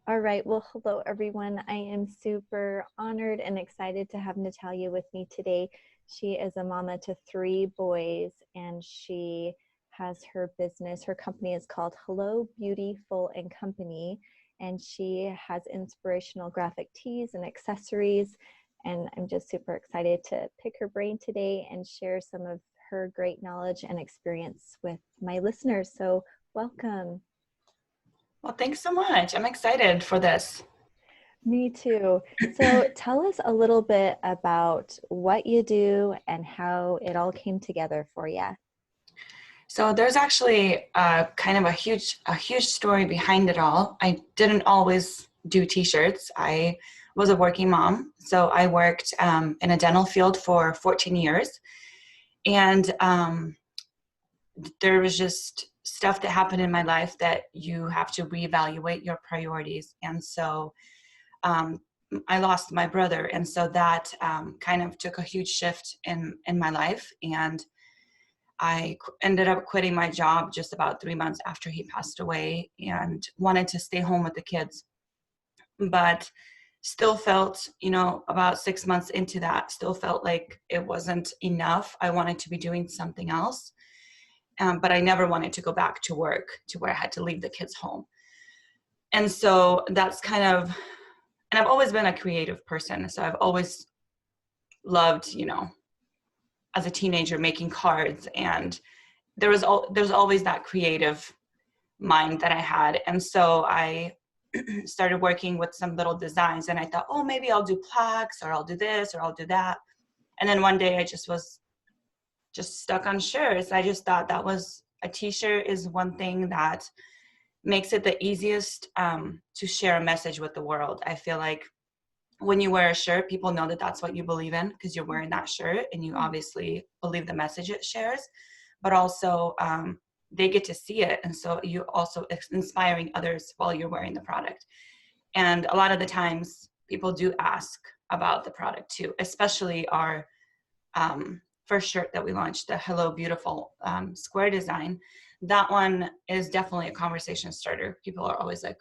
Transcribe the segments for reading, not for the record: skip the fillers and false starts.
All right. Well, hello, everyone. I am super honored and excited to have Natalia with me today. She is a mama to three boys, and she has her business. Her company is called Hello Beautiful and Company, and she has inspirational graphic tees and accessories. And I'm just super excited to pick her brain today and share some of her great knowledge and experience with my listeners. So, welcome. Well, thanks so much. I'm excited for this. Me too. So tell us a little bit about what you do and how it all came together for you. So there's actually kind of a huge story behind it all. I didn't always do t-shirts. I was a working mom. So I worked in a dental field for 14 years. And there was just stuff that happened in my life that you have to reevaluate your priorities. And so um, I lost my brother. And so that kind of took a huge shift in my life. And I ended up quitting my job just about 3 months after he passed away and wanted to stay home with the kids. But still felt, about 6 months into that, still felt like it wasn't enough. I wanted to be doing something else. But I never wanted to go back to work to where I had to leave the kids home. And so that's kind of, and I've always been a creative person. So I've always loved, as a teenager, making cards, and there's always that creative mind that I had. And so I started working with some little designs, and I thought, oh, maybe I'll do plaques, or I'll do this, or I'll do that. And then one day I just was just stuck on shirts. I just thought that was a t-shirt is one thing that makes it the easiest to share a message with the world. I feel like when you wear a shirt, people know that that's what you believe in because you're wearing that shirt and you obviously believe the message it shares, but also they get to see it. And so you also inspiring others while you're wearing the product. And a lot of the times people do ask about the product too, especially our first shirt that we launched, the Hello Beautiful square design. That one is definitely a conversation starter. People are always like,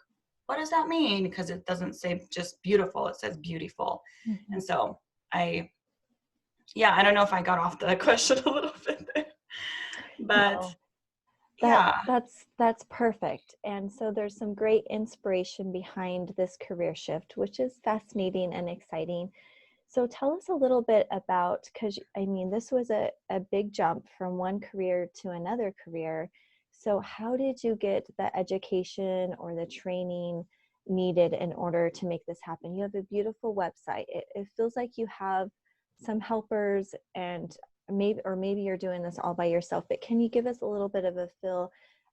what does that mean? Because it doesn't say just beautiful, it says beautiful. Mm-hmm. And so I don't know if I got off the question a little bit there, but No, that yeah. that's perfect. And so there's some great inspiration behind this career shift, which is fascinating and exciting. So tell us a little bit about, because I mean, this was a big jump from one career to another career. So how did you get the education or the training needed in order to make this happen? You have a beautiful website. It feels like you have some helpers, and maybe you're doing this all by yourself, but can you give us a little bit of a feel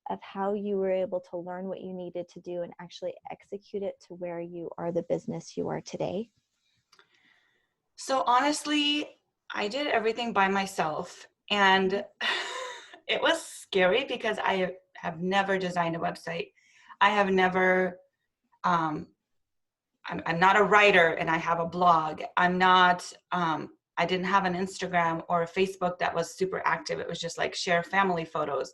of how you were able to learn what you needed to do and actually execute it to where you are the business you are today? So honestly, I did everything by myself, and it was scary because I have never designed a website. I have never um, I'm not a writer and I have a blog. I didn't have an Instagram or a Facebook that was super active. It was just like share family photos.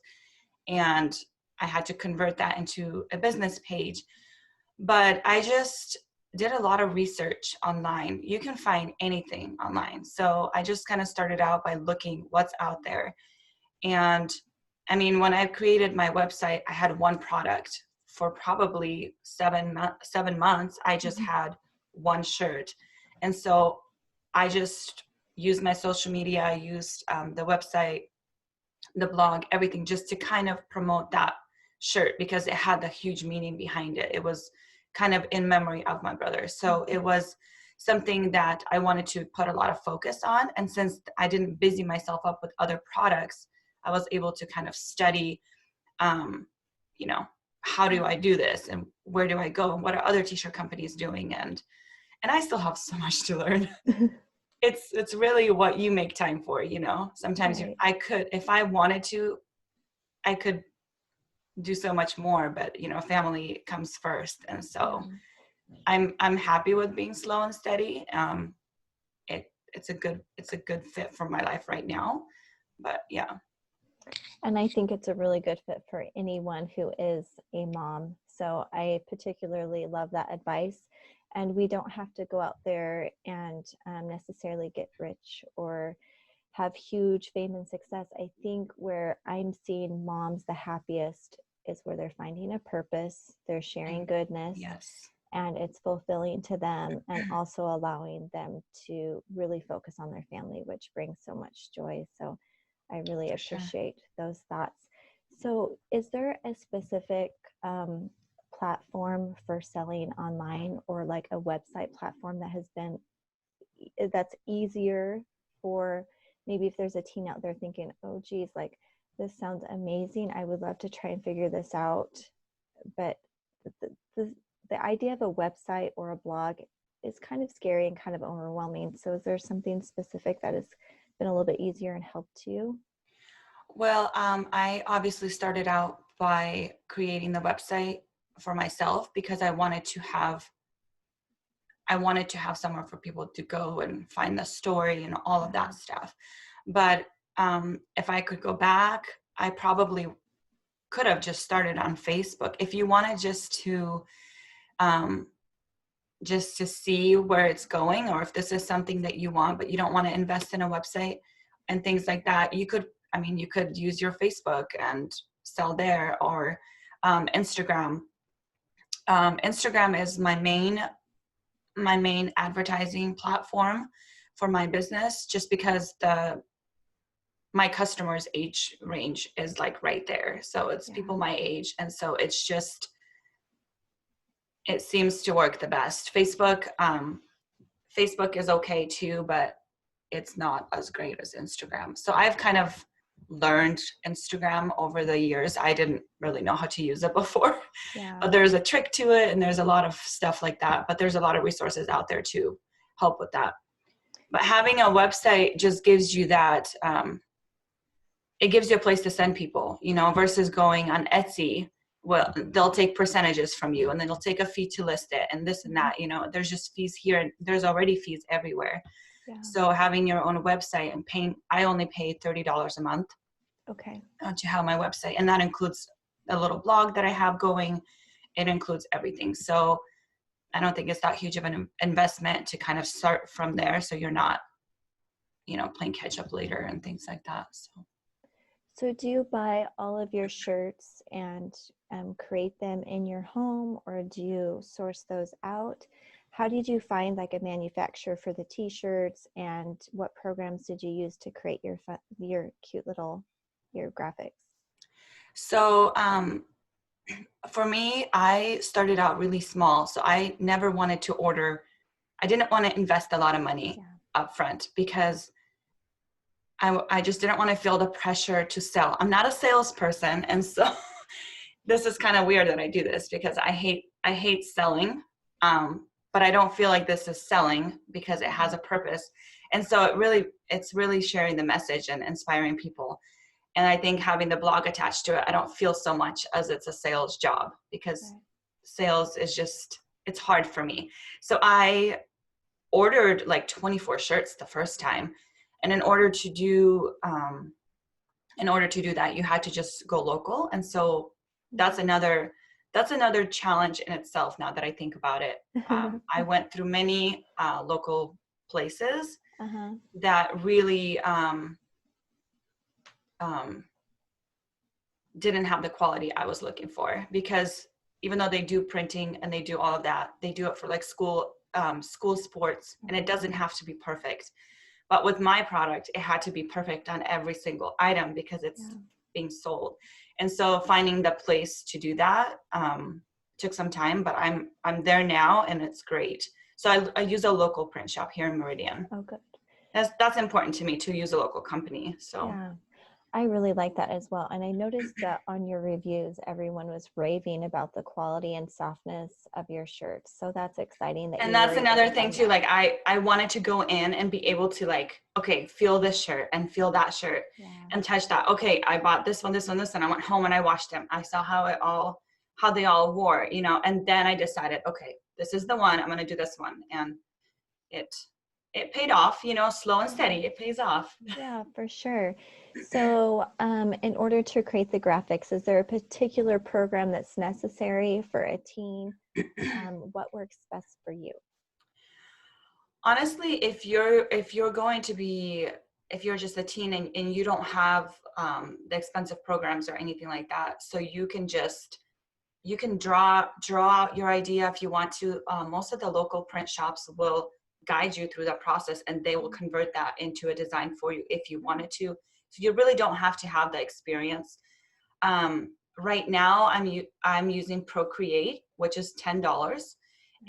And I had to convert that into a business page. But I just did a lot of research online. You can find anything online. So I just kind of started out by looking what's out there. And I mean, when I created my website, I had one product for probably 7 months. I just had one shirt. And so I just used my social media, I used the website, the blog, everything just to kind of promote that shirt because it had the huge meaning behind it. It was kind of in memory of my brother. So it was something that I wanted to put a lot of focus on. And since I didn't busy myself up with other products, I was able to kind of study, um, you know, how do I do this and where do I go and what are other t-shirt companies doing? And I still have so much to learn. It's really what you make time for, Sometimes Right. I could, if I wanted to, I could do so much more, but family comes first. And so Yeah. I'm happy with being slow and steady. It's a good fit for my life right now. But yeah. And I think it's a really good fit for anyone who is a mom, So I particularly love that advice. And we don't have to go out there and necessarily get rich or have huge fame and success. I think where I'm seeing moms the happiest is where they're finding a purpose, they're sharing goodness, Yes. and it's fulfilling to them, and also allowing them to really focus on their family, which brings so much joy. So I really appreciate those thoughts. So is there a specific platform for selling online, or like a website platform that has been that's easier for, maybe if there's a teen out there thinking, oh geez, like this sounds amazing, I would love to try and figure this out, but the, the, the idea of a website or a blog is kind of scary and kind of overwhelming. So is there something specific that has been a little bit easier and helped you? Well, I obviously started out by creating the website for myself because I wanted to have somewhere for people to go and find the story and all of that stuff. But if I could go back, I probably could have just started on Facebook. If you wanted just to see where it's going, or if this is something that you want, but you don't want to invest in a website and things like that, you could use your Facebook and sell there, or Instagram. Instagram is my main advertising platform for my business, just because my customers' age range is like right there. So it's people my age. And so it's just, it seems to work the best. Facebook is okay too, but it's not as great as Instagram. So I've kind of learned Instagram over the years. I didn't really know how to use it before. But there's a trick to it, and there's a lot of stuff like that. But there's a lot of resources out there to help with that. But having a website just gives you that, it gives you a place to send people, versus going on Etsy. Well, they'll take percentages from you, and then they'll take a fee to list it, and this and that. There's just fees here, and there's already fees everywhere. So having your own website and paying, I only pay $30 a month to have my website, and that includes a little blog that I have going. It includes everything. So I don't think it's that huge of an investment to kind of start from there, so you're not, playing catch up later and things like that. So do you buy all of your shirts and create them in your home, or do you source those out? How did you find like a manufacturer for the t-shirts, and what programs did you use to create your cute little, your graphics? So for me, I started out really small. So I never wanted to I didn't want to invest a lot of money up front, because I just didn't want to feel the pressure to sell. I'm not a salesperson. And so this is kind of weird that I do this, because I hate selling. But I don't feel like this is selling, because it has a purpose. And so it's really sharing the message and inspiring people. And I think having the blog attached to it, I don't feel so much as it's a sales job, because sales is just, it's hard for me. So I ordered like 24 shirts the first time. And in order to do that, you had to just go local. And so that's another challenge in itself, now that I think about it. I went through many local places that really didn't have the quality I was looking for, because even though they do printing and they do all of that, they do it for like school sports, and it doesn't have to be perfect. But with my product, it had to be perfect on every single item, because it's being sold. And so finding the place to do that took some time, but I'm there now, and it's great. So I use a local print shop here in Meridian. Oh, good. That's important to me, to use a local company. So yeah, I really like that as well. And I noticed that on your reviews, everyone was raving about the quality and softness of your shirts. So that's exciting. And that's another thing too. Like I wanted to go in and be able to like, okay, feel this shirt and feel that shirt and touch that. Okay, I bought this one, this one, this one. I went home and I washed them. I saw how they all wore, and then I decided, okay, this is the one, I'm going to do this one. And it it paid off, slow and steady, it pays off. Yeah, for sure. So, in order to create the graphics, is there a particular program that's necessary for a teen? What works best for you? Honestly, if you're going to be, if you're just a teen and you don't have the expensive programs or anything like that, so you can draw out your idea if you want to. Most of the local print shops will guide you through that process, and they will convert that into a design for you if you wanted to. So you really don't have to have the experience. Right now, I'm using Procreate, which is $10,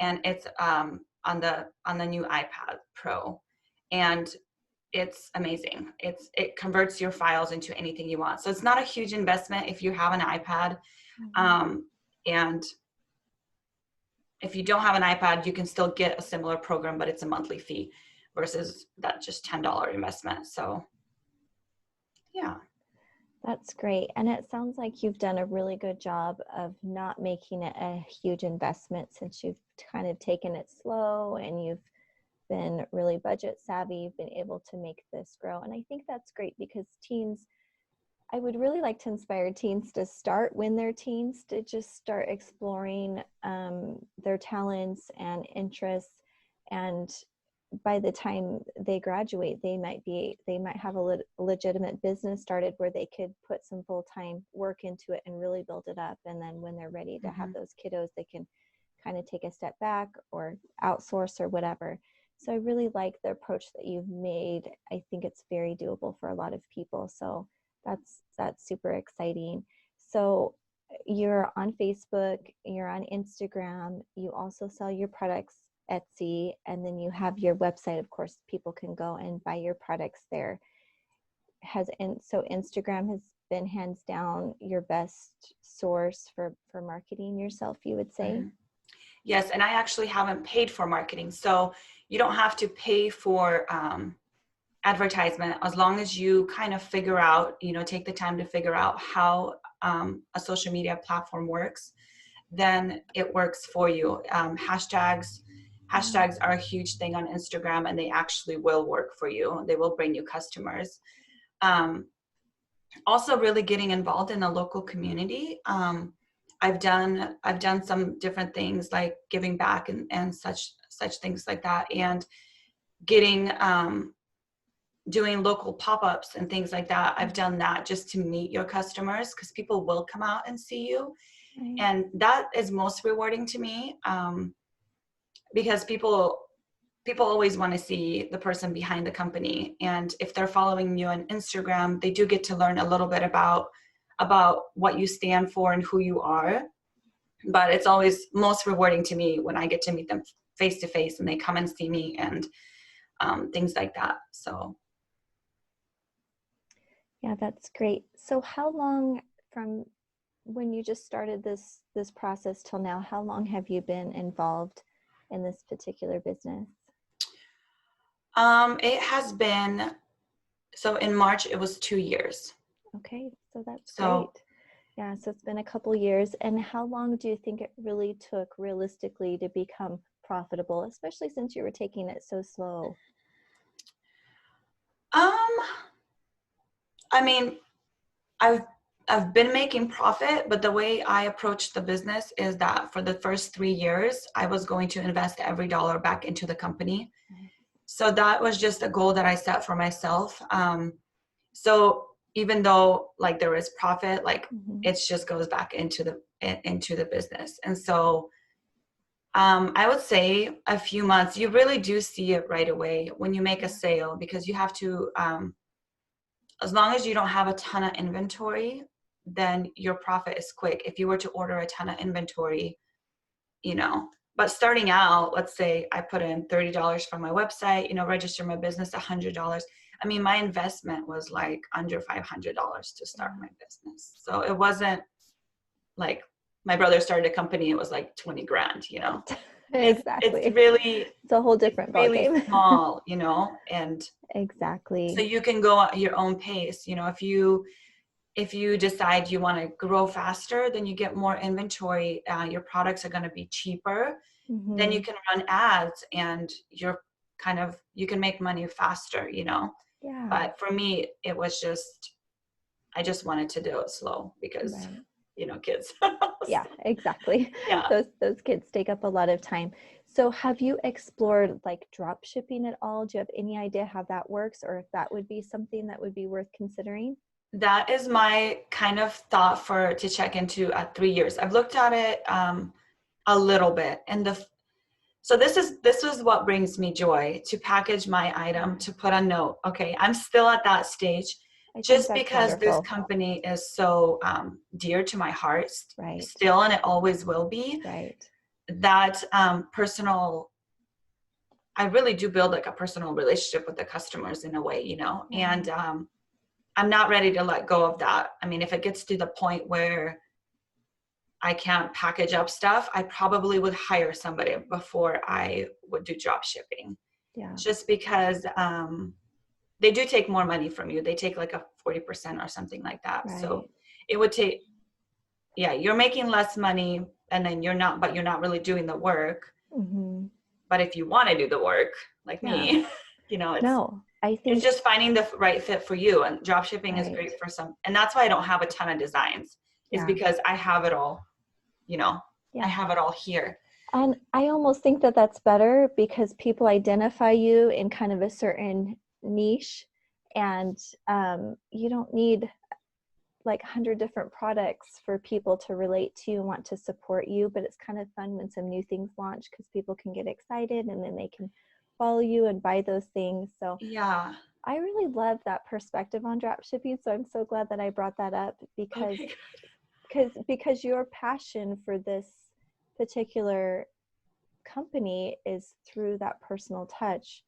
and it's on the new iPad Pro, and it's amazing. It converts your files into anything you want. So it's not a huge investment if you have an iPad. And if you don't have an iPad, you can still get a similar program, but it's a monthly fee versus that just $10 investment. So yeah. That's great. And it sounds like you've done a really good job of not making it a huge investment, since you've kind of taken it slow and you've been really budget savvy. You've been able to make this grow. And I think that's great, because teens, I would really like to inspire teens to start when they're teens, to just start exploring their talents and interests. And by the time they graduate, they might have a legitimate business started where they could put some full-time work into it and really build it up. And then when they're ready to have those kiddos, they can kind of take a step back or outsource or whatever. So I really like the approach that you've made. I think it's very doable for a lot of people. So that's super exciting. So you're on Facebook, you're on Instagram, you also sell your products Etsy, and then you have your website. Of course, people can go and buy your products there. So Instagram has been hands down your best source for marketing yourself, you would say? Yes, and I actually haven't paid for marketing, so you don't have to pay for advertisement, as long as you kind of figure out, take the time to figure out how a social media platform works, then it works for you. Hashtags are a huge thing on Instagram, and they actually will work for you. They will bring you customers. Also really getting involved in a local community. I've done some different things like giving back and such things like that, and getting doing local pop-ups and things like that. I've done that just to meet your customers, because people will come out and see you. Right. And that is most rewarding to me, because people always want to see the person behind the company. And if they're following you on Instagram, they do get to learn a little bit about what you stand for and who you are. But it's always most rewarding to me when I get to meet them face to face and they come and see me, and things like that. So yeah, that's great. So how long, from when you just started this process till now, how long have you been involved in this particular business? It has been, so in March, it was 2 years. Okay, so that's great. Yeah, so it's been a couple years. And how long do you think it really took realistically to become profitable, especially since you were taking it so slow? I mean, I've been making profit, but the way I approached the business is that for the first 3 years, I was going to invest every dollar back into the company. So that was just a goal that I set for myself. So even though like there is profit, like it just goes back into the business. And so I would say a few months, you really do see it right away when you make a sale, because you have to, as long as you don't have a ton of inventory, then your profit is quick. If you were to order a ton of inventory, but starting out, let's say I put in $30 from my website, register my business, $100. I mean, my investment was like under $500 to start my business. So it wasn't like my brother started a company, it was like 20 grand, Exactly. It's a whole different really ballgame. small, and exactly. so you can go at your own pace. If you decide you want to grow faster, then you get more inventory. Your products are going to be cheaper. Then you can run ads, and your kind of, you can make money faster, Yeah. but for me, it was just, I just wanted to do it slow because, Right. kids. Yeah, exactly. Yeah. Those kids take up a lot of time. So have you explored like drop shipping at all? Do you have any idea how that works, or if that would be something that would be worth considering? That is my kind of thought to check into at 3 years. I've looked at it a little bit, and so this was what brings me joy, to package my item, to put a note. Okay, I'm still at that stage, I think just that's because this wonderful. company is so dear to my heart Right. still, and it always will be. Right. That personal, I really do build like a personal relationship with the customers in a way, Yeah. and I'm not ready to let go of that. I mean, if it gets to the point where I can't package up stuff, I probably would hire somebody before I would do drop shipping, Yeah. just because they do take more money from you. They take like a 40% or something like that. So Right. it would take, yeah, you're making less money, and then but you're not really doing the work. Mm-hmm. But if you want to do the work, like Yeah. me, it's No, I it's think just finding the right fit for you. And drop shipping is right. great for some. And that's why I don't have a ton of designs, is Yeah. because I have it all, I Yeah. have it all here. And I almost think that that's better because people identify you in kind of a certain niche, and you don't need like 100 different products for people to relate to and want to support you. But it's kind of fun when some new things launch because people can get excited and then they can follow you and buy those things. So Yeah. I really love that perspective on drop shipping. So I'm so glad that I brought that up because Okay. your passion for this particular company is through that personal touch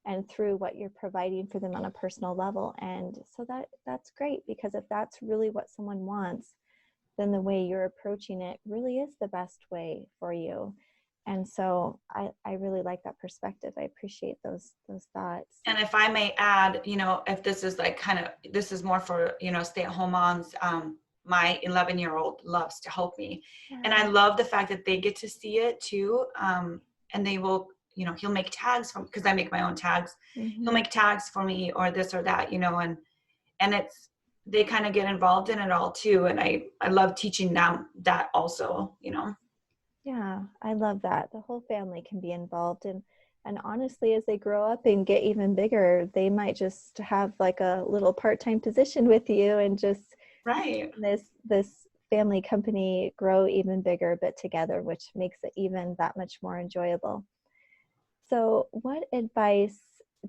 and through what you're providing for them on a personal level. And so that's great, because if that's really what someone wants, then the way you're approaching it really is the best way for you. And so I really like that perspective. I appreciate those thoughts. And if I may add, if this is like this is more for, stay-at-home moms, my 11-year-old loves to help me. And I Yeah. love the fact that they get to see it too. And they will, he'll make tags because I make my own tags. He'll Mm-hmm. make tags for me or this or that, and they kind of get involved in it all too. And I love teaching them that also. Yeah, I love that. The whole family can be involved, and honestly, as they grow up and get even bigger, they might just have like a little part-time position with you and just Right. this family company grow even bigger, but together, which makes it even that much more enjoyable. So, what advice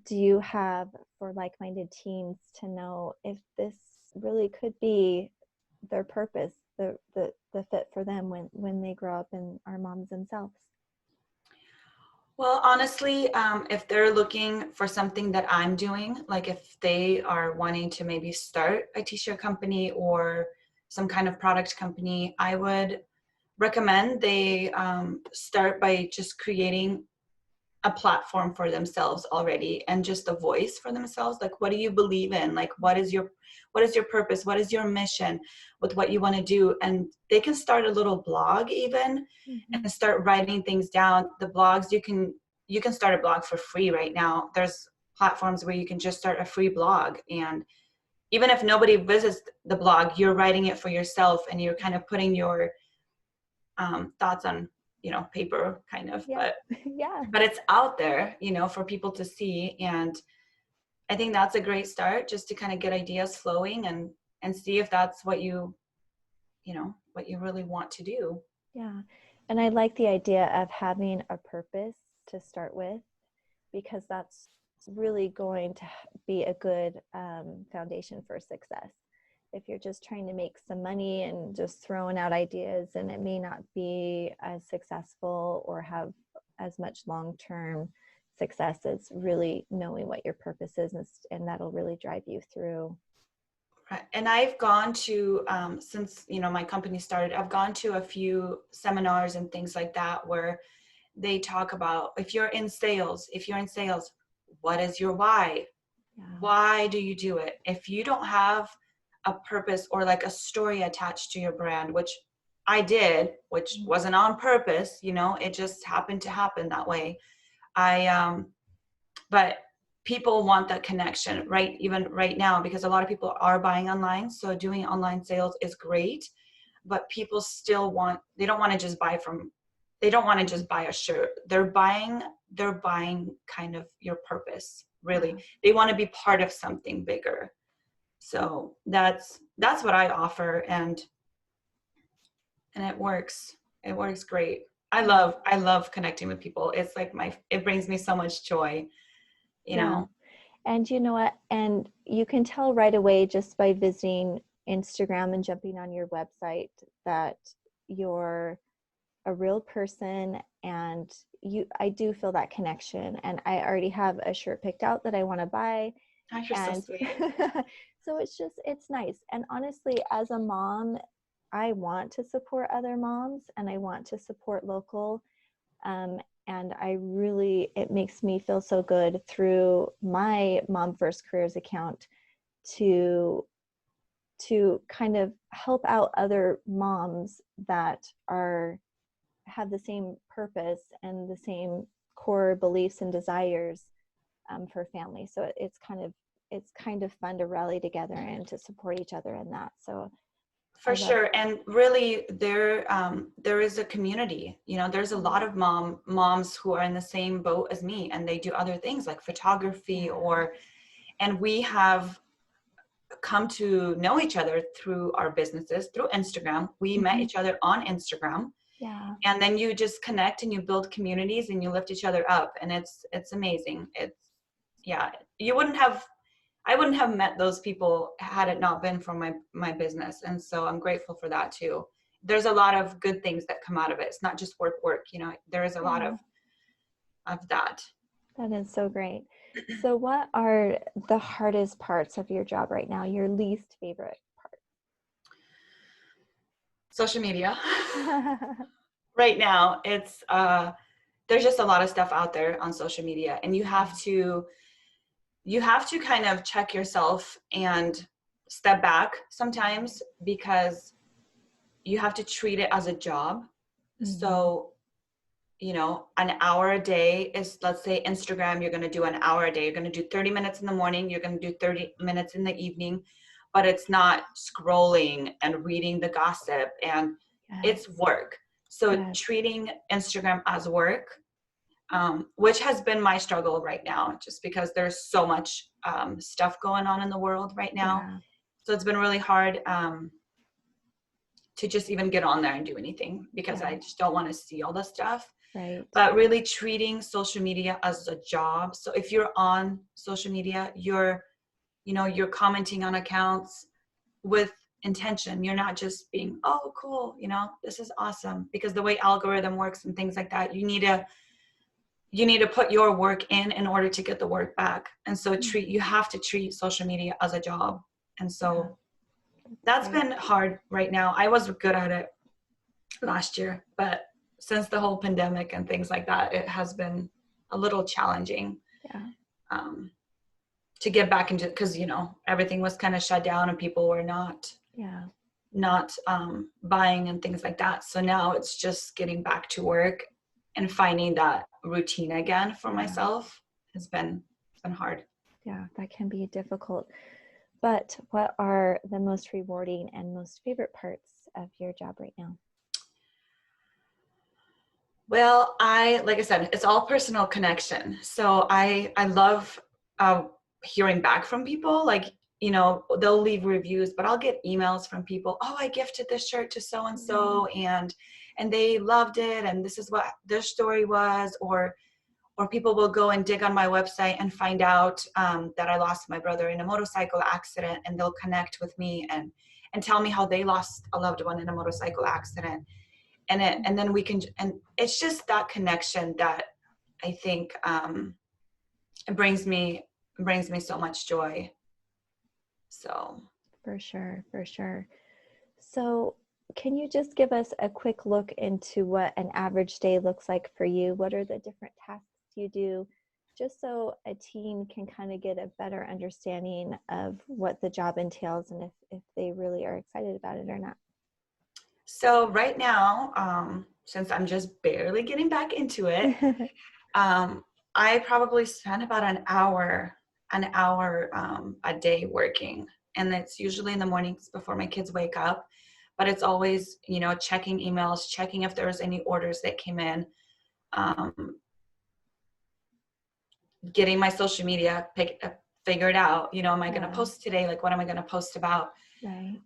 do you have for like-minded teens to know if this really could be their purpose, the fit for them when they grow up and are moms themselves? Well, honestly, if they're looking for something that I'm doing, like if they are wanting to maybe start a t-shirt company or some kind of product company, I would recommend they start by just creating a platform for themselves already, and just a voice for themselves. Like, what do you believe in? Like, what is your purpose? What is your mission with what you want to do? And they can start a little blog even, Mm-hmm. and start writing things down. The blogs, you can start a blog for free right now. There's platforms where you can just start a free blog, and even if nobody visits the blog, you're writing it for yourself, and you're kind of putting your thoughts on paper, kind of. Yeah, yeah, But it's out there, for people to see. And I think that's a great start, just to kind of get ideas flowing, and see if that's what you really want to do. yeah. And I like the idea of having a purpose to start with, because that's really going to be a good foundation for success. If you're just trying to make some money and just throwing out ideas, and it may not be as successful or have as much long-term success as really knowing what your purpose is, and that'll really drive you through. Right. And I've gone to, since my company started, I've gone to a few seminars and things like that, where they talk about, if you're in sales, what is your why? Yeah. Why do you do it? If you don't have a purpose or like a story attached to your brand, which I did, which wasn't on purpose, it just happened to happen that way. I but people want that connection, right? Even right now, because a lot of people are buying online. So doing online sales is great, but people still they don't want to just they don't want to just buy a shirt. They're buying kind of your purpose, really. Yeah. They want to be part of something bigger. So that's what I offer, and it works. It works great. I love connecting with people. It's like it brings me so much joy, you Yeah. know. And you know what? And you can tell right away just by visiting Instagram and jumping on your website that you're a real person, and I do feel that connection, and I already have a shirt picked out that I want to buy. Oh, you're so And sweet. so it's nice. And honestly, as a mom, I want to support other moms and I want to support local. Um, and it makes me feel so good through my Mom First Careers account to kind of help out other moms that have the same purpose and the same core beliefs and desires for family. So it's kind of fun to rally together and to support each other in that. So I For love. sure. And really there is a community, there's a lot of moms who are in the same boat as me, and they do other things like photography, and we have come to know each other through our businesses, through Instagram. We met each other on Instagram. Yeah. And then you just connect and you build communities and you lift each other up, and it's amazing. I wouldn't have met those people had it not been for my business. And so I'm grateful for that too. There's a lot of good things that come out of it. It's not just work. There is a lot of that. That is so great. So what are the hardest parts of your job right now? Your least favorite Social media. part? Right now, it's there's just a lot of stuff out there on social media, and you have to kind of check yourself and step back sometimes, because you have to treat it as a job. So an hour a day is, let's say Instagram, you're going to do an hour a day. You're going to do 30 minutes in the morning. You're going to do 30 minutes in the evening, but it's not scrolling and reading the gossip, and it's work. So treating Instagram as work, which has been my struggle right now, just because there's so much stuff going on in the world right now. Yeah. So it's been really hard to just even get on there and do anything, because I just don't want to see all the stuff. Right. But really treating social media as a job. So if you're on social media, you're commenting on accounts with intention. You're not just being, oh, cool, this is awesome. Because the way algorithm works and things like that, you need to put your work in order to get the work back. And so you have to treat social media as a job. And so that's been hard right now. I was good at it last year, but since the whole pandemic and things like that, it has been a little challenging to get back into, because everything was kind of shut down and people were not buying and things like that. So now it's just getting back to work and finding that routine again for myself has been hard. Yeah, that can be difficult. But what are the most rewarding and most favorite parts of your job right now? Well, like I said, it's all personal connection. So I love hearing back from people. Like, they'll leave reviews, but I'll get emails from people. Oh, I gifted this shirt to so-and-so and they loved it. And this is what their story was. Or people will go and dig on my website and find out that I lost my brother in a motorcycle accident, and they'll connect with me and tell me how they lost a loved one in a motorcycle accident. And then we can, and it's just that connection that I think it brings me so much joy. So For sure. So can you just give us a quick look into what an average day looks like for you? What are the different tasks you do, just so a teen can kind of get a better understanding of what the job entails and if they really are excited about it or not? So right now, since I'm just barely getting back into it, I probably spend about an hour a day working. And it's usually in the mornings before my kids wake up. But it's always, you know, checking emails, checking if there's any orders that came in, um, getting my social media figured out. You know, am I going to post today? Like, what am I going to post about? Right.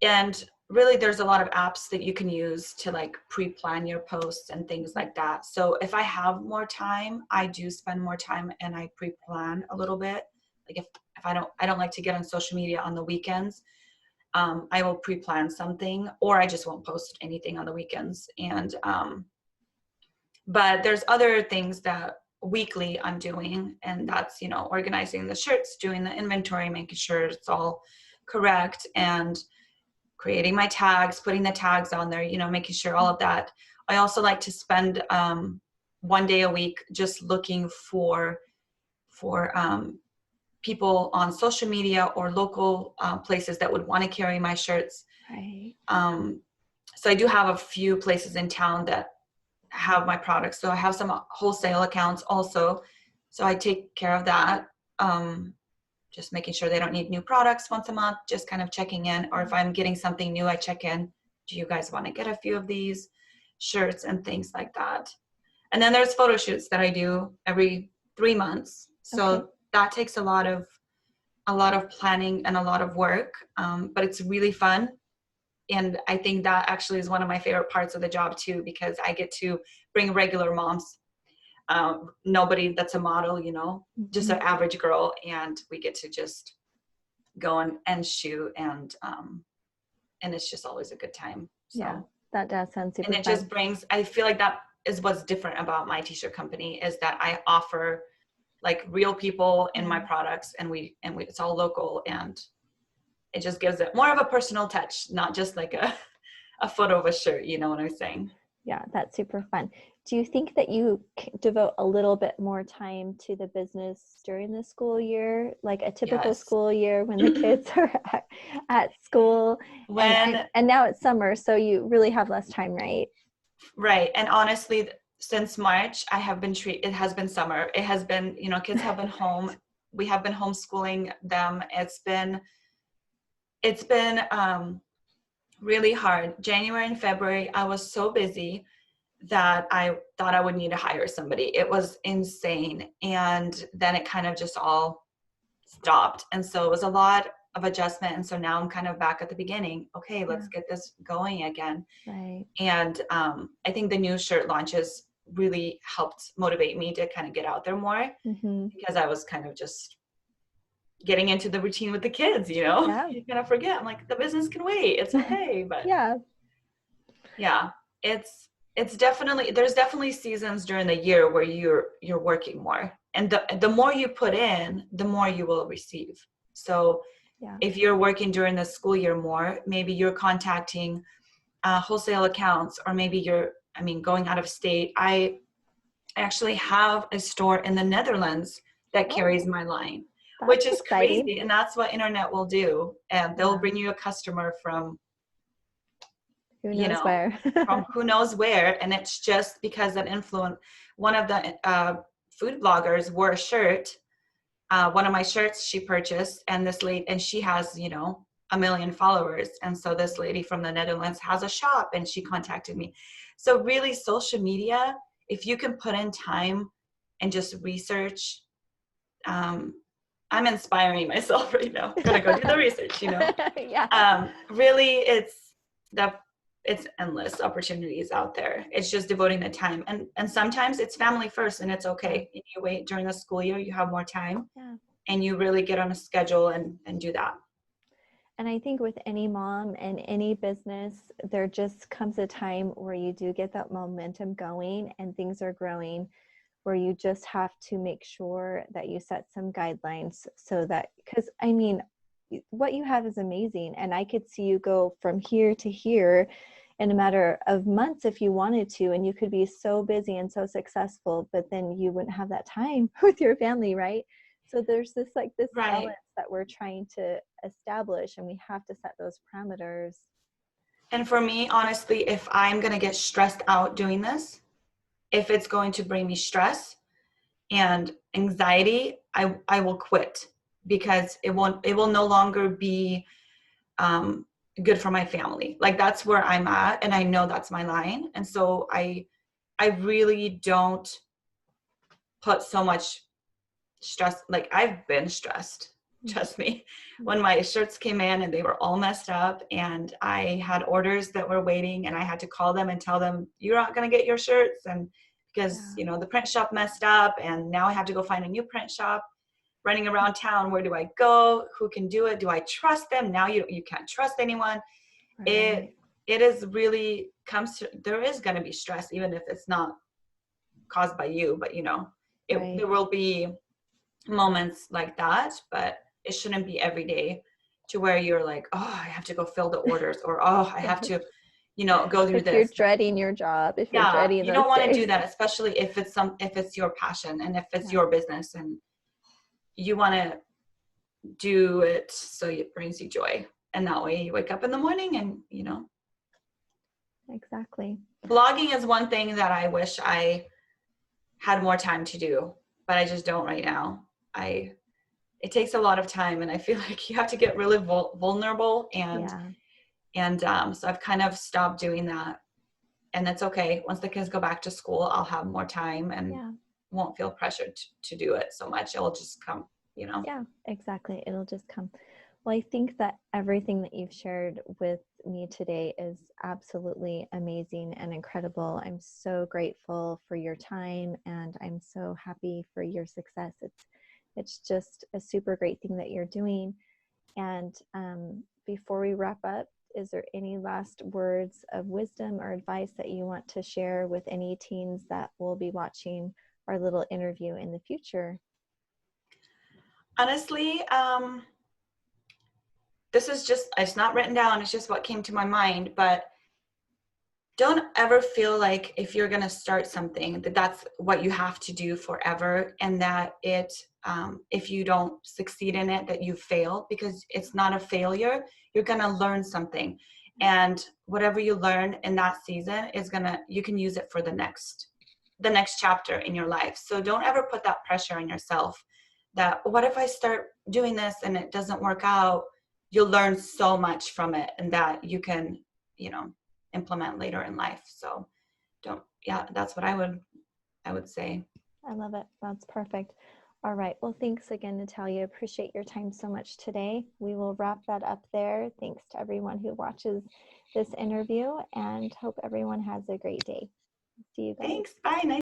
And really, there's a lot of apps that you can use to like pre-plan your posts and things like that. So if I have more time, I do spend more time and I pre-plan a little bit. Like if I don't like to get on social media on the weekends. I will pre-plan something, or I just won't post anything on the weekends. And but there's other things that weekly I'm doing, and that's, you know, organizing the shirts, doing the inventory, making sure it's all correct, and creating my tags, putting the tags on there, you know, making sure all of that. I also like to spend 1 day a week just looking for people on social media or local places that would want to carry my shirts. Right. So I do have a few places in town that have my products. So I have some wholesale accounts also. So I take care of that. Just making sure they don't need new products once a month, just kind of checking in. Or if I'm getting something new, I check in. Do you guys want to get a few of these shirts and things like that? And then there's photo shoots that I do every 3 months. So that takes a lot of planning and a lot of work, but it's really fun. And I think that actually is one of my favorite parts of the job too, because I get to bring regular moms, nobody that's a model, you know, just an average girl, and we get to just go and shoot, and it's just always a good time. So, yeah, that does sound super and it fun. just brings, I feel like that is what's different about my t-shirt company, is that I offer like real people in my products, and we it's all local, and it just gives it more of a personal touch, not just like a photo of a shirt, you know what I'm saying? Yeah, that's super fun. Do you think that you devote a little bit more time to the business during the school year, like a typical Yes. school year when the kids are at school? And now it's summer, so you really have less time, right? Right. And honestly, since March, it has been summer. It has been, you know, kids have been home. We have been homeschooling them. It's been really hard. January and February, I was so busy that I thought I would need to hire somebody. It was insane. And then it kind of just all stopped. And so it was a lot of adjustment. And so now I'm kind of back at the beginning. Okay, let's get this going again. Right. And I think the new shirt launches really helped motivate me to kind of get out there more, because I was kind of just getting into the routine with the kids, you know. Yeah. You kind of forget. I'm like, the business can wait. It's okay. But yeah, it's definitely, there's definitely seasons during the year where you're working more, and the more you put in, the more you will receive. So if you're working during the school year more, maybe you're contacting wholesale accounts, or maybe going out of state. I actually have a store in the Netherlands that carries my line, which is exciting. crazy. And that's what internet will do. And they'll bring you a customer from who knows where. from who knows where. And it's just because that one of the food bloggers wore a shirt, one of my shirts she purchased, and she has, you know, 1 million followers. And so this lady from the Netherlands has a shop, and she contacted me. So really, social media, if you can put in time and just research, I'm inspiring myself right now. I'm gonna go do the research, you know. Really, it's endless opportunities out there. It's just devoting the time, and sometimes it's family first, and it's okay. If you wait during the school year, you have more time, and you really get on a schedule and do that. And I think with any mom and any business, there just comes a time where you do get that momentum going and things are growing, where you just have to make sure that you set some guidelines, so that, because I mean, what you have is amazing, and I could see you go from here to here in a matter of months if you wanted to, and you could be so busy and so successful, but then you wouldn't have that time with your family, right? So there's this balance that we're trying to establish, and we have to set those parameters. And for me, honestly, if I'm going to get stressed out doing this, if it's going to bring me stress and anxiety, I will quit, because it will no longer be good for my family. Like, that's where I'm at, and I know that's my line. And so I really don't put so much stress. Like, I've been stressed, trust me, when my shirts came in and they were all messed up, and I had orders that were waiting, and I had to call them and tell them, you're not going to get your shirts, and because the print shop messed up, and now I have to go find a new print shop. Running around town, where do I go? Who can do it? Do I trust them? Now you can't trust anyone. Right. It is really comes to, there is going to be stress, even if it's not caused by you, but there will be moments like that, but it shouldn't be every day, to where you're like, oh, I have to go fill the orders, or oh, I have to go through If you're this. dreading your job, if you're Yeah, dreading you those don't want to days. do that, especially if it's your passion, and if it's your business, and you want to do it so it brings you joy, and that way you wake up in the morning and Exactly. blogging is one thing that I wish I had more time to do, but I just don't right now. It takes a lot of time, and I feel like you have to get really vulnerable, and so I've kind of stopped doing that, and that's okay. Once the kids go back to school, I'll have more time, and won't feel pressured to do it so much. It'll just come, Yeah, exactly. It'll just come. Well, I think that everything that you've shared with me today is absolutely amazing and incredible. I'm so grateful for your time, and I'm so happy for your success. It's just a super great thing that you're doing. And before we wrap up, is there any last words of wisdom or advice that you want to share with any teens that will be watching our little interview in the future? Honestly, it's not written down, it's just what came to my mind, but don't ever feel like, if you're going to start something, that's what you have to do forever, and that if you don't succeed in it, that you fail, because it's not a failure. You're going to learn something, and whatever you learn in that season you can use it for the next chapter in your life. So don't ever put that pressure on yourself, that what if I start doing this and it doesn't work out. You'll learn so much from it, and that you can implement later in life. So that's what I would say. I love it. That's perfect. All right. Well, thanks again, Natalia. Appreciate your time so much today. We will wrap that up there. Thanks to everyone who watches this interview, and hope everyone has a great day. See you guys. Thanks. Bye. Nice